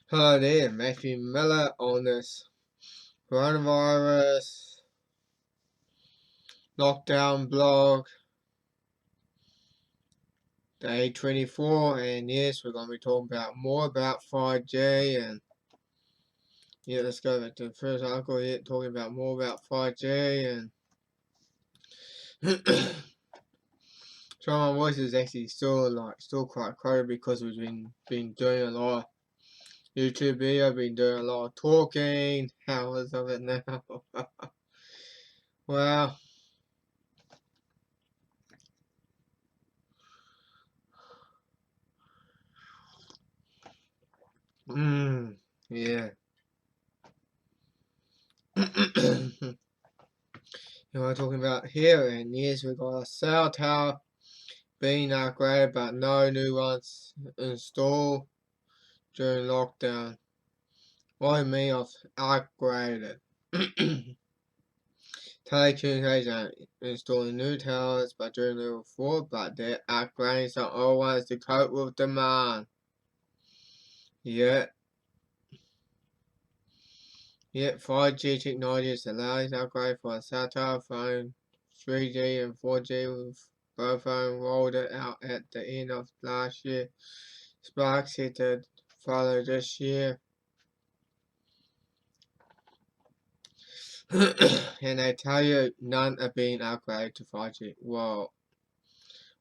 Hello there, Matthew Miller on this coronavirus lockdown blog, day 24, and yes, we're going to be talking about more about 5G, and yeah, let's go back to the first article here, talking about more about 5G, and so my voice is actually still quite crowded because we've been doing a lot of YouTube video, been doing a lot of talking, hours of it now. Well, yeah. We're talking about here, and yes, we've got a cell tower being upgraded, but no new ones installed during lockdown. What I mean of upgraded. Telecommunications installing new towers, but during level 4, but they're upgrading some old ones to cope with demand. Yet 5G technology is allowing upgrade for a cell tower phone, 3G and 4G with both phones rolled out at the end of last year. Spark set to follow this year. And I tell you, none are being upgraded to 5G. Well,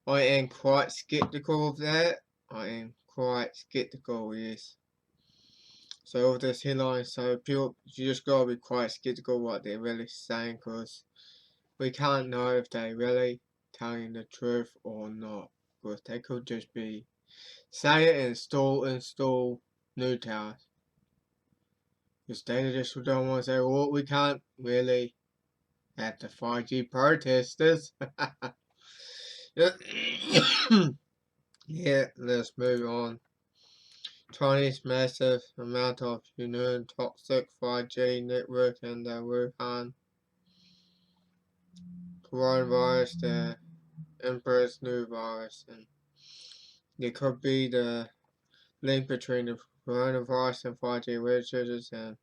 I am quite skeptical of that. I am quite skeptical, yes. So with this headline, so people, you just gotta be quite skeptical what they're really saying, because we can't know if they really telling the truth or not, because they could just be saying install new towers. Because they just don't want to say, well, we can't really have the 5G protesters. Yeah, let's move on. Chinese massive amount of toxic 5G network and the Wuhan coronavirus, the Emperor's new virus, and there could be the link between the coronavirus and 5G researchers and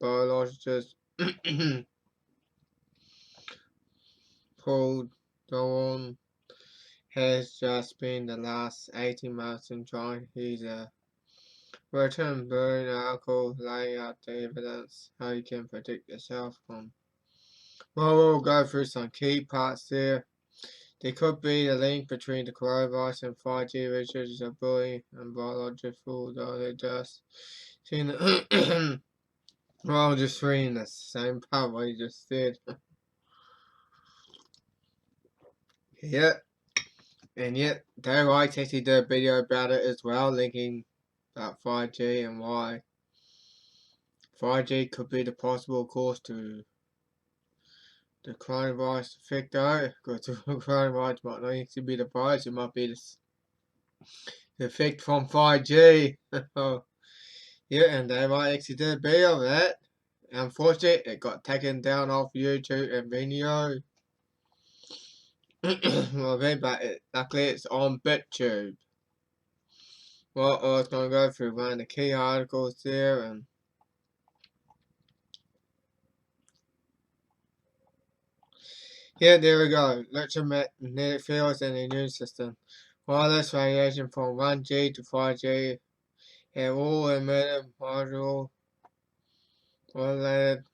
biologists Paul Doron has just been the last 18 months in China. He's a written burn article laying out the evidence how you can protect yourself from. Well, we'll go through some key parts there. There could be a link between the coronavirus and 5G researchers are bullying and biological, though they just seen the well, just reading the same part what you just said. Yeah, and yet they like actually did a video about it as well, linking about 5G and why 5G could be the possible cause to the coronavirus effect, though, because the coronavirus might not actually be the virus, it might be the effect from 5G. Yeah, and they might actually did a video of that. Unfortunately, it got taken down off YouTube and Vimeo. Well, but luckily it's on BitTube. Well, I was going to go through one of the key articles there, and yeah, there we go. Electromagnetic fields in the immune system. Wireless radiation from 1G to 5G have all emitted module correlated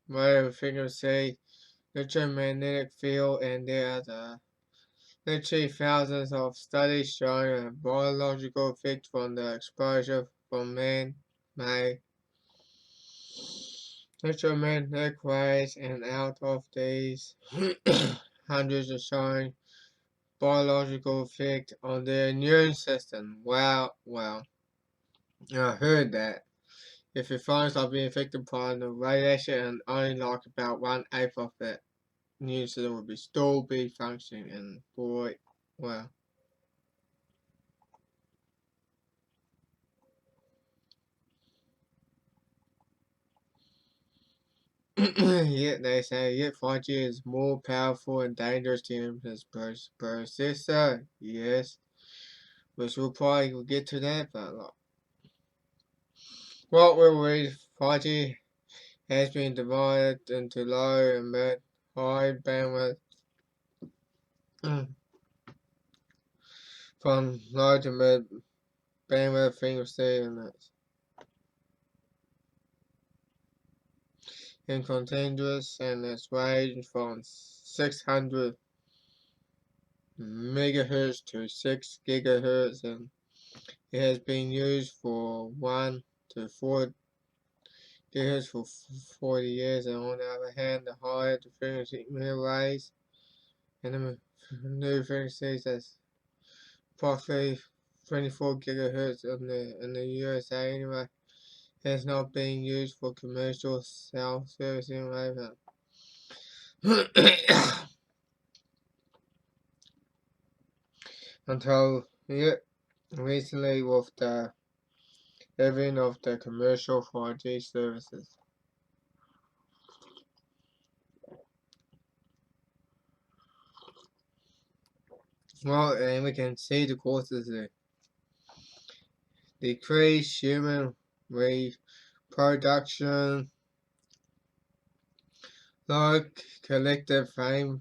radio frequency, electromagnetic field, and there are literally thousands of studies showing a biological effect from the exposure from man-made electromagnetic waves, and out of these, hundreds are showing biological effect on the immune system. Wow, I heard that. If your phones are being affected by the radiation and only like about 1/8 of the immune system will still be functioning, and boy, well. Yet they say yet 5G is more powerful and dangerous than its processor. Yes, which we'll probably get to that, but What we read 5G has been divided into low and mid high bandwidth from low to mid bandwidth frequency in continuous, and its range from 600 megahertz to 6 gigahertz, and it has been used for 1 to 4 gigahertz for 40 years. And on the other hand, the higher the frequency raise and the new frequencies as approximately 24 gigahertz in the USA anyway, has not been used for commercial cell servicing over. Until recently with the advent of the commercial 4G services. Well, and we can see the causes there. Decreased human reproduction, low collective brain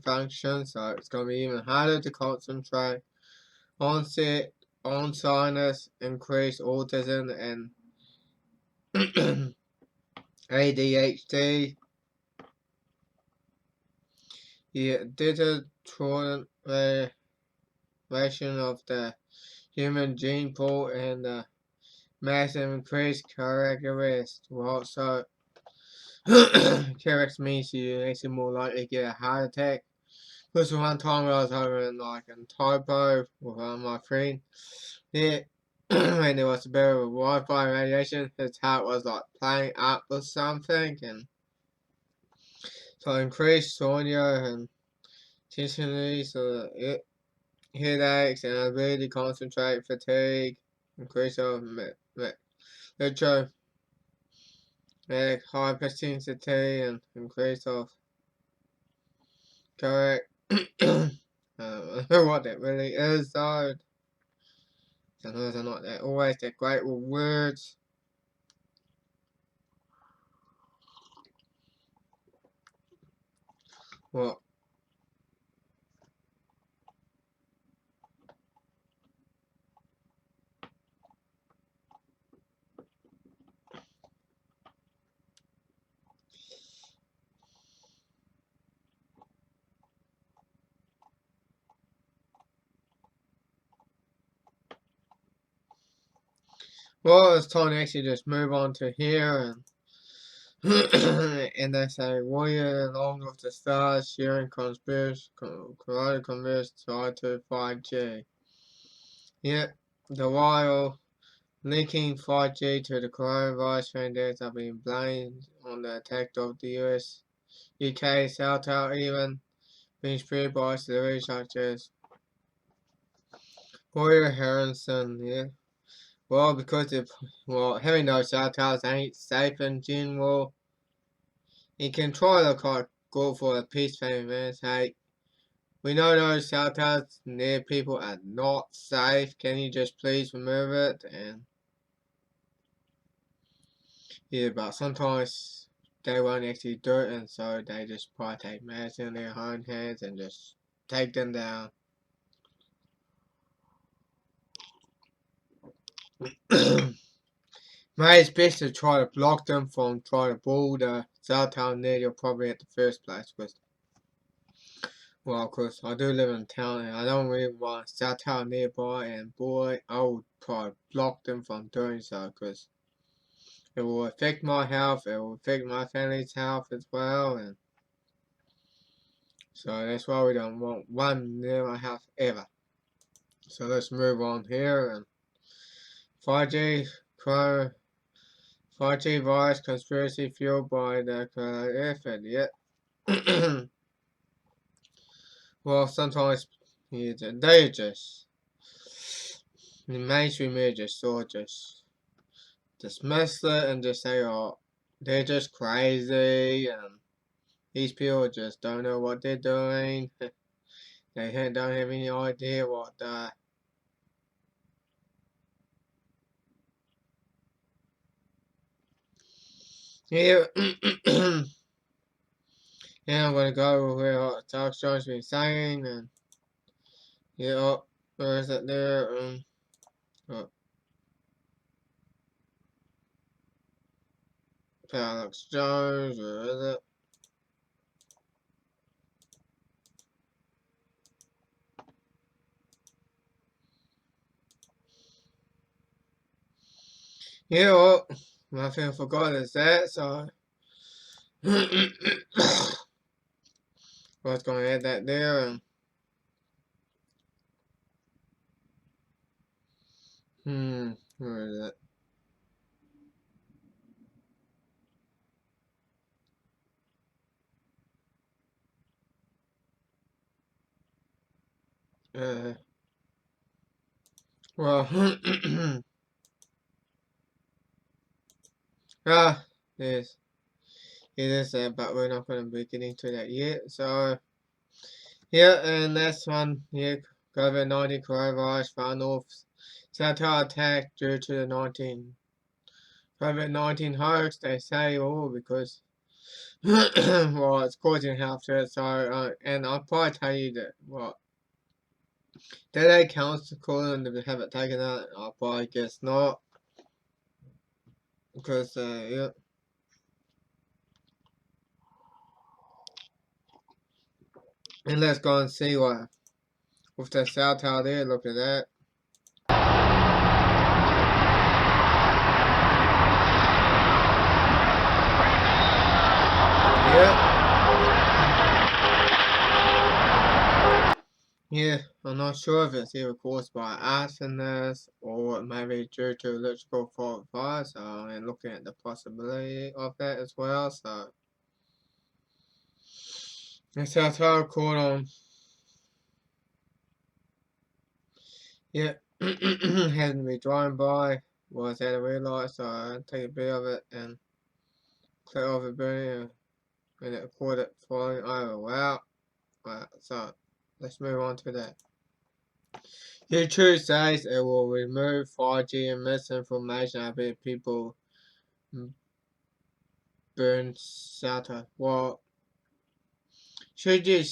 function, so it's going to be even harder to concentrate, onset, Alzheimer's, increased autism, and ADHD. The deterioration of the human gene pool and the massive increased cardiac arrest will also cardiac means you actually more likely to get a heart attack. Because one time I was over in like in Taipo with my friend, yeah, when there was a bit of Wi-Fi radiation, his heart was like playing up or something, and so increased sonia and tension, so it headaches and ability to concentrate, fatigue, increase of electromagnetic hypersensitivity, and increase of correct. I don't know what that really is though. Sometimes I'm not that always that great with words. Well, it's time to actually just move on to here and they say warrior along with the stars sharing conspiracy corona converse tied to 5G. Yet the while linking 5G to the coronavirus pandemic have been blamed on the attack of the US UK South Tower, even being spread by celebrities such as Warrior Harrison. Yeah. Well, because having those cell towers ain't safe in general. You can try to go for a peace family, man. Hey, we know those cell towers near people are not safe. Can you just please remove it? And yeah, but sometimes they won't actually do it, and so they just probably take matters in their own hands and just take them down. Maybe it's best to try to block them from trying to build the cell tower near your property at the first place. Because, well, of course, I do live in town and I don't really want a cell tower nearby. And boy, I would probably block them from doing so because it will affect my health. It will affect my family's health as well. And so that's why we don't want one near my house ever. So let's move on here. And 5G, 5G virus conspiracy fueled by the effort. Yet, well, sometimes they just the mainstream media just sort of just dismiss it and just say, "Oh, they're just crazy," and these people just don't know what they're doing. They don't have any idea what the. Yeah. And I'm gonna go where Talk John's been saying, and yeah, where is it there? Oh, Alex Jones, where is it? Yeah, well, nothing I forgot is that, so I was gonna add that there, and where is it? Well, yes, it is that, but we're not gonna be getting to that yet, so yeah, and that's one, yeah, COVID-19 coronavirus far north satellite attack due to the COVID-19 hoax, they say, because well, it's causing health threats. So, and I'll probably tell you that, well, did they counsel calling them to have it taken out? I'll probably guess not, because, yeah. And let's go and see what, with the cell tower there, look at that. Yeah, I'm not sure if it's either caused by arsonists or maybe due to electrical fault fire, so I'm looking at the possibility of that as well, so. And so I caught on. Yeah, had to be driving by, was at a red light, so I take a bit of it and clear off the burning and it caught it falling over. Wow. So let's move on to that. YouTube says it will remove 5G and misinformation about people burn shelter. Well, should you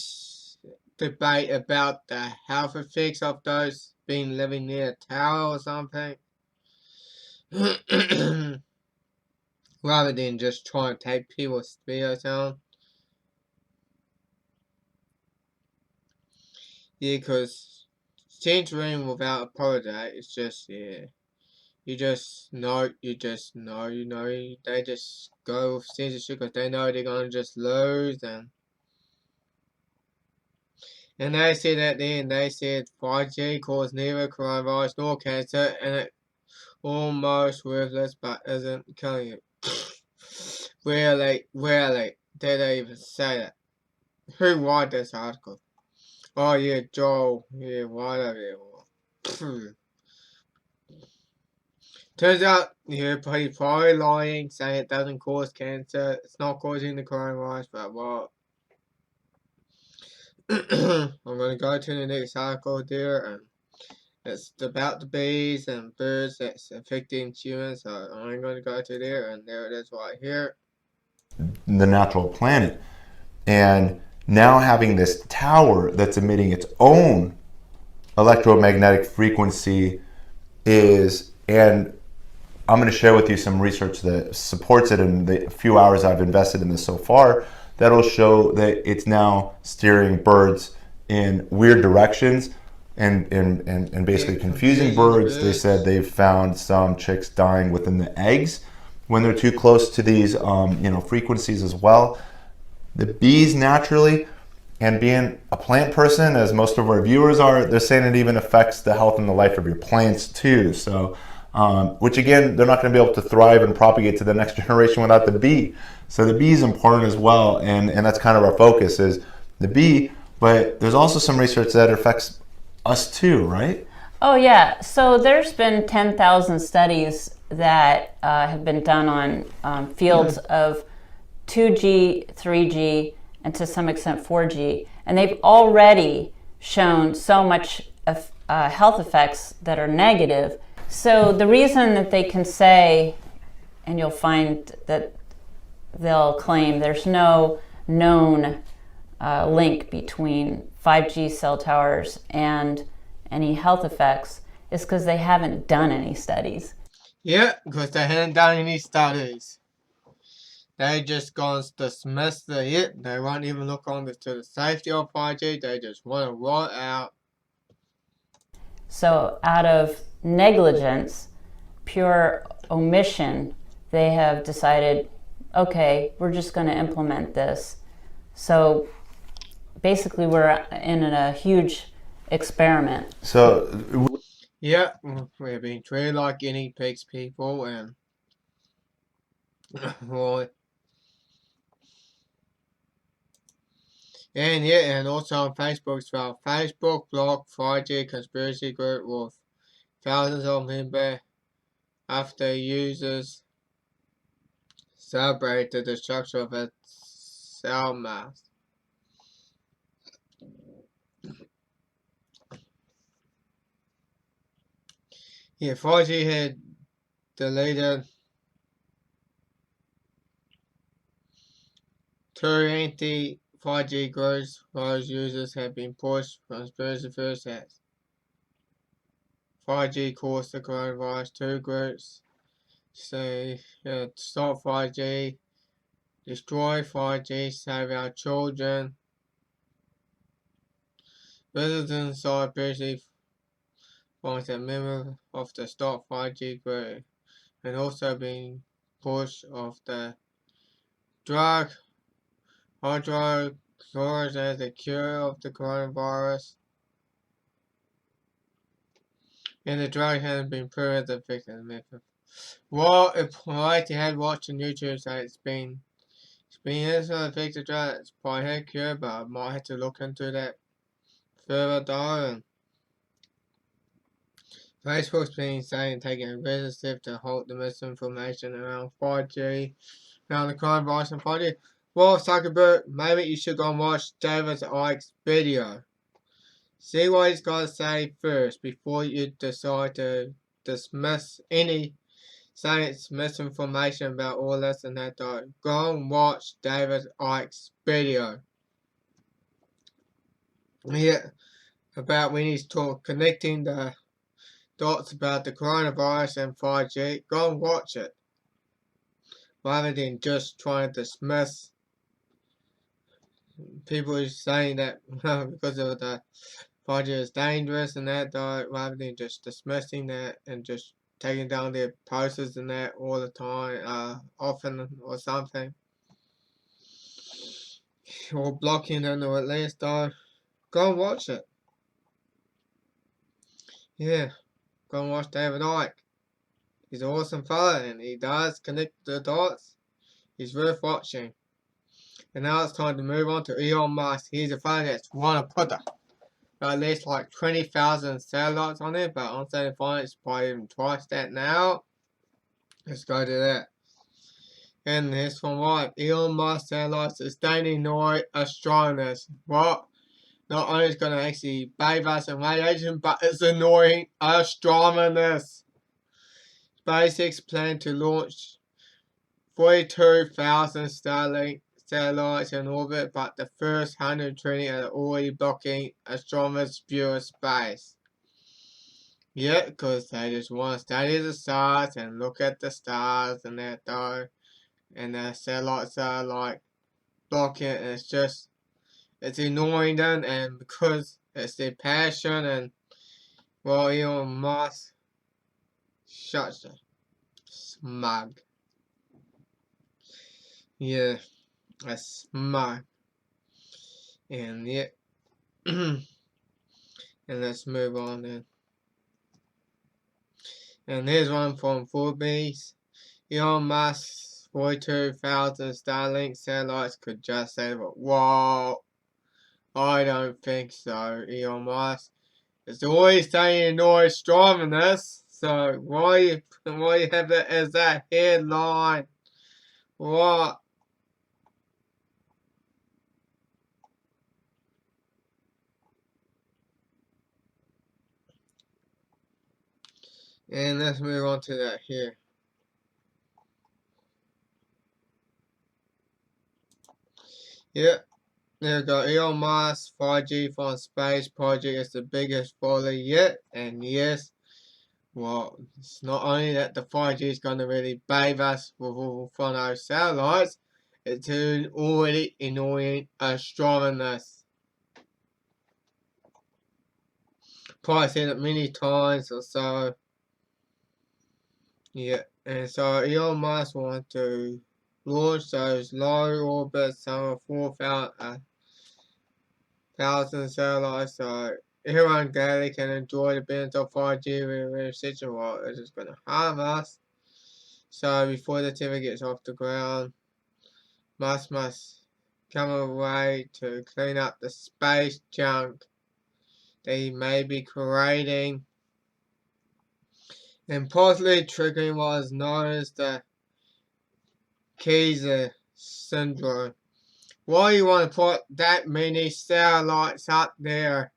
debate about the health effects of those being living near a tower or something? Rather than just trying to take people's spirits down. Yeah, because censoring without apology is just, yeah. You just know, they just go with censorship because they know they're gonna just lose, and they said at the end, they said 5G caused neither coronavirus nor cancer, and it almost worthless but isn't killing you. Really, did they even say that? Who wrote this article? Oh yeah, Joel, yeah, whatever. Turns out, yeah, he's probably lying, saying it doesn't cause cancer. It's not causing the coronavirus, but well, I'm gonna go to the next article there, and it's about the bees and birds that's affecting humans. So I'm gonna go to there, and there it is right here. The natural planet. And now having this tower that's emitting its own electromagnetic frequency is, and I'm going to share with you some research that supports it in the few hours I've invested in this so far, that'll show that it's now steering birds in weird directions and basically confusing birds. They said they've found some chicks dying within the eggs when they're too close to these frequencies as well. The bees naturally, and being a plant person, as most of our viewers are, they're saying it even affects the health and the life of your plants too. So, which again, they're not going to be able to thrive and propagate to the next generation without the bee. So the bee is important as well, and that's kind of our focus is the bee. But there's also some research that affects us too, right? Oh yeah. So there's been 10,000 studies that have been done on fields of 2G, 3G, and to some extent 4G, and they've already shown so much of health effects that are negative. So the reason that they can say, and you'll find that they'll claim there's no known link between 5G cell towers and any health effects is because they haven't done any studies. Yeah, because they haven't done any studies. They just gonna dismiss the hit. They won't even look on to the safety of 5G. They just want to roll it out. So out of negligence, pure omission, they have decided, okay, we're just going to implement this. So basically, we're in a huge experiment. So Yeah, we're being treated like guinea pigs, people, and well, and yeah, and also on Facebook as well. Facebook blocked 5G conspiracy group with thousands of members after users celebrated the destruction of its cell mass. Yeah, 5G had deleted two anti-5G groups. Those users have been pushed conspiracy theorists as 5G caused the coronavirus. Two groups say stop 5G, destroy 5G, save our children. Residents inside previously finds a member of the Stop 5G group and also being pushed of the drug hydrochloroquine as a cure of the coronavirus. And the drug hasn't been proven as effective method. Well, if I had watched on YouTube, so it's been as an effective drug, it's probably had a cure, but I might have to look into that further though. And Facebook's been saying taking aggressive steps to halt the misinformation around 5G, around the coronavirus and 5G. Well, Zuckerberg, maybe you should go and watch David Icke's video. See what he's got to say first before you decide to dismiss any science misinformation about all this and that. Though. Go and watch David Icke's video. Yeah, about when he's connecting the dots about the coronavirus and 5G. Go and watch it. Rather than just trying to dismiss people saying that because of the 5G is dangerous and that, though, rather than just dismissing that and just taking down their posters and that all the time, often or something, or blocking them or at least, though, go and watch it. Yeah, go and watch David Icke. He's an awesome fellow and he does connect the dots. He's worth watching. And now it's time to move on to Elon Musk. He's a fellow that's want to put at least like 20,000 satellites on it, but I'm saying it's probably even twice that now. Let's go to that. And here's from what Elon Musk Satellites is dating annoy astronomers. What? Not only is going to actually bathe us in radiation, but it's annoying astronomers. SpaceX plan to launch 42,000 Starlink satellites in orbit, but the first 120 are already blocking astronomers' view of space. Yeah, because they just want to study the stars and look at the stars and that though. And the satellites are like blocking it, and it's annoying them, and because it's their passion, and well, Elon Musk, such a smug. Yeah, a smug. And yeah, and let's move on then. And here's one from Forbes. Elon Musk's 42,000 Starlink satellites could just save it. Whoa, I don't think so, Elon Musk. It's always saying no astronomers, so why you have that as that headline? What? And let's move on to that here. Yeah, there you go. Elon Musk 5G from space project is the biggest folly yet. And yes, well, it's not only that the 5G is going to really bathe us from our satellites, it's already annoying astronomers. Probably seen it many times or so. Yeah, and so Elon Musk wants to launch those low orbit some 4,000 satellites so everyone daily can enjoy the benefits of 5G with such a while. It's just going to harm us. So before the TV gets off the ground, Musk must come away to clean up the space junk that he may be creating and possibly triggering what is known as the Kaiser syndrome. Why you want to put that many satellites up there?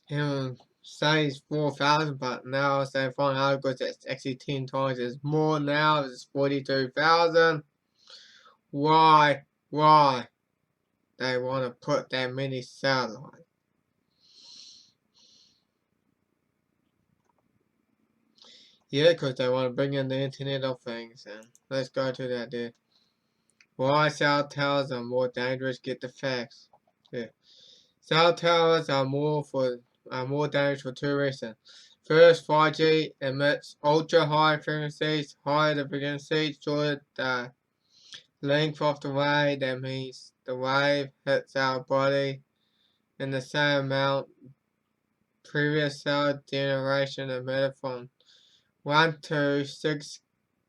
Him says 4,000, but now they find out because it's actually 10 times as more now. It's 42,000. Why? Why? They want to put that many satellites. Yeah, because they want to bring in the Internet of Things. And let's go to that there. Why cell towers are more dangerous? Get the facts. Yeah. Cell towers are more dangerous for two reasons. First, 5G emits ultra high frequencies. Higher the frequency, shorter the length of the wave. That means the wave hits our body in the same amount. Previous cell generation emitted from 1 to 6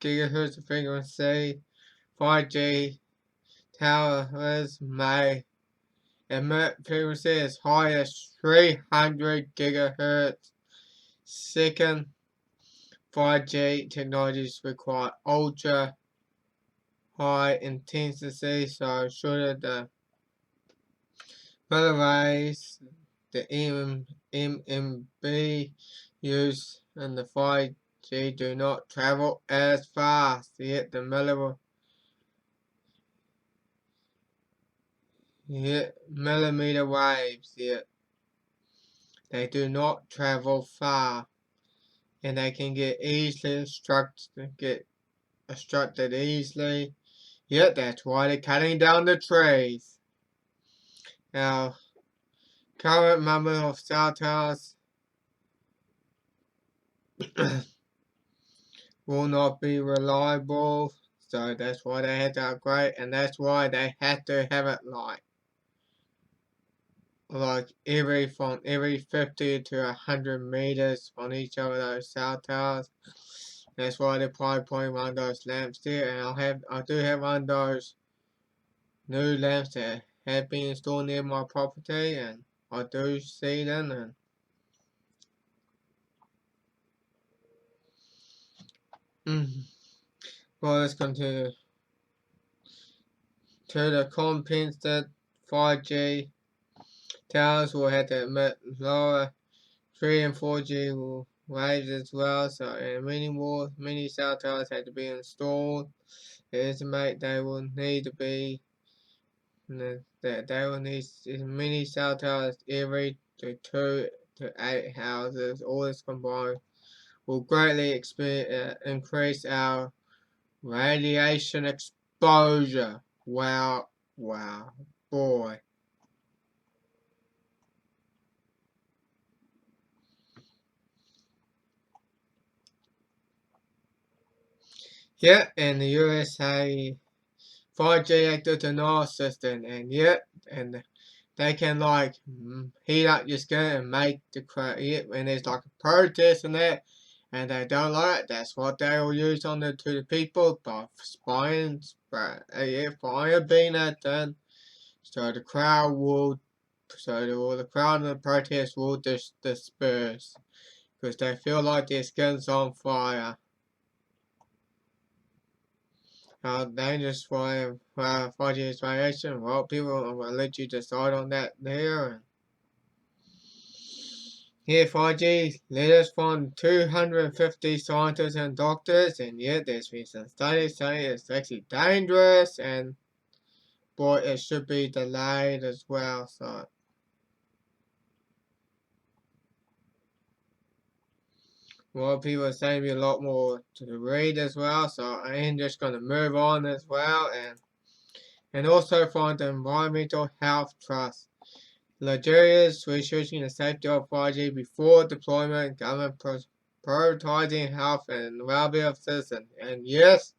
gigahertz of frequency. 5G towers may emit frequency as high as 300 gigahertz. Second, 5G technologies require ultra high intensity, so shorter the rays, the MMB used in the 5G do not travel as fast, yet the millimeter waves, yet they do not travel far, and they can get obstructed easily. Yet that's why they're cutting down the trees. Now, current number of cell towers will not be reliable, so that's why they had to upgrade, and that's why they had to have it like from every 50 to 100 meters on each of those cell towers. That's why they're probably putting one of those lamps there, and I do have one of those new lamps that have been installed near my property, and I do see them. And well, let's continue to the compensated 5G towers will have to emit lower 3 and 4G waves as well, so and many cell towers had to be installed. They estimate they will need to be that they will need many cell towers every 2 to 8 houses. All this combined will greatly increase our radiation exposure. Wow, wow, boy. Yeah, and the USA 5G active denial system, and yet, and they can like heat up your skin and make the when there's like a protest and that, and they don't like it. That's what they will use on to the people by spying, fire being that done. So the crowd will, the crowd and the protest will disperse because they feel like their skin's on fire. How dangerous for 5G radiation? Well, people will let you decide on that there. Here 5G letters from 250 scientists and doctors, and yet there's been some studies saying it's actually dangerous, and boy, it should be delayed as well. So well, people are saying me a lot more to read as well, so I am just going to move on as well, and also from the Environmental Health Trust. Nigeria is researching the safety of 5G before deployment, government prioritizing health and well-being of citizens. And yes,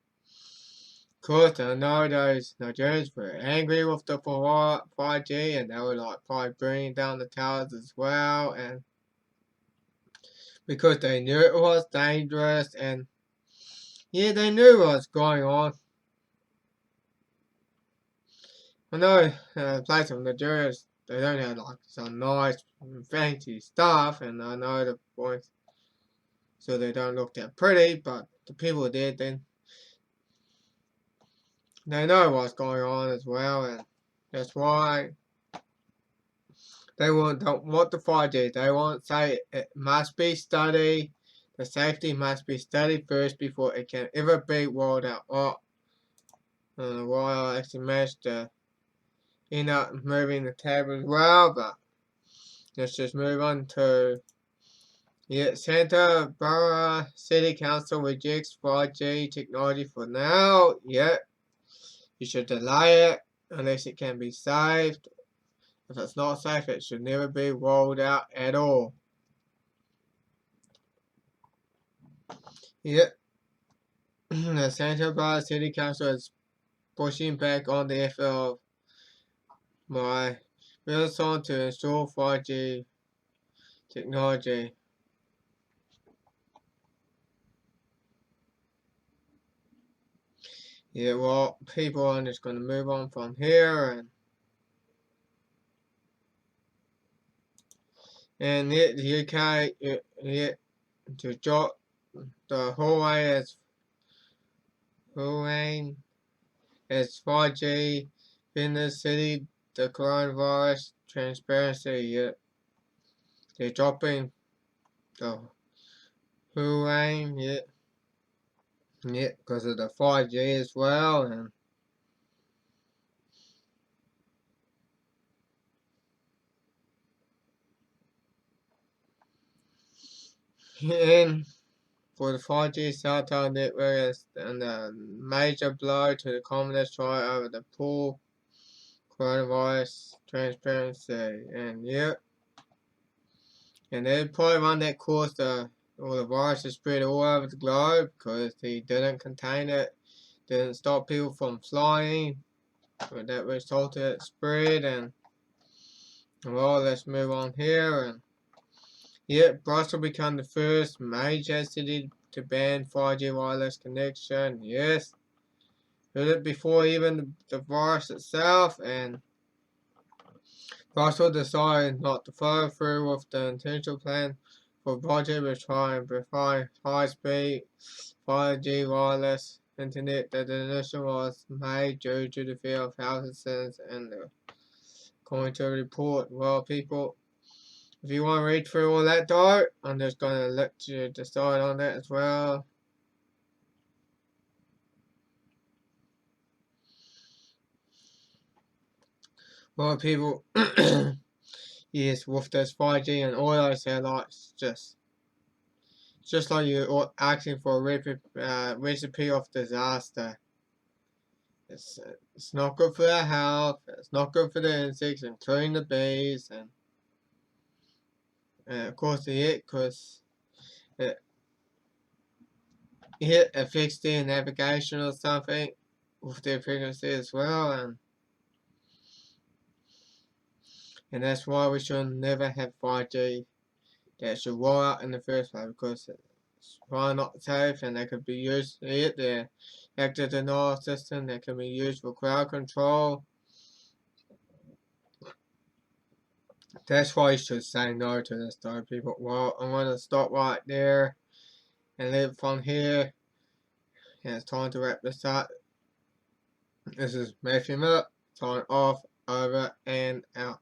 of course, I know those Nigerians were angry with the 5G, and they were like probably bringing down the towers as well, and because they knew it was dangerous, and yeah, they knew what was going on. I know places of Nigeria, they don't have like some nice fancy stuff, and I know the points, so they don't look that pretty, but the people did, then they know what's going on as well, and that's why they don't want the 5G. They want to say it must be studied. The safety must be studied first before it can ever be rolled out. Oh, why I actually managed to end up moving the tab as well, but let's just move on to Santa Barbara City Council rejects 5G technology for now. You should delay it unless it can be saved. If it's not safe, it should never be rolled out at all. The Santa Barbara City Council is pushing back on the effort of my Wilson to install 5G technology. Well, people are just going to move on from here, and yet the UK, to drop the Huawei as 5G business city, the coronavirus transparency, they're dropping the Huawei, because of the 5G as well, and for the 5G cell tower network and a major blow to the communist try over the poor coronavirus transparency, and and they're probably one that caused all the virus to spread all over the globe because he didn't contain it, didn't stop people from flying, but that resulted in spread. And well, let's move on here. And Brussels become the first major city to ban 5G wireless connection. Yes, did it before even the virus itself, and Brussels decided not to follow through with the intentional plan for project which try and provide high-speed 5G wireless internet. The decision was made due to the fear of health concerns and according to the report. Well, people, if you want to read through all that though, I'm just going to let you decide on that as well. Well, people, yes, with this 5G and all those satellites, just like you're asking for a recipe of disaster. It's not good for their health, it's not good for the insects, including the bees, and of course because it affects their navigation or something with their frequency as well, and that's why we should never have 5G that should roll out in the first place, because it's probably not safe, and they could be used, the active denial system that can be used for crowd control. That's why you should say no to this though, people. Well, I'm going to stop right there and leave from here. And it's time to wrap this up. This is Matthew Miller, sign off, over and out.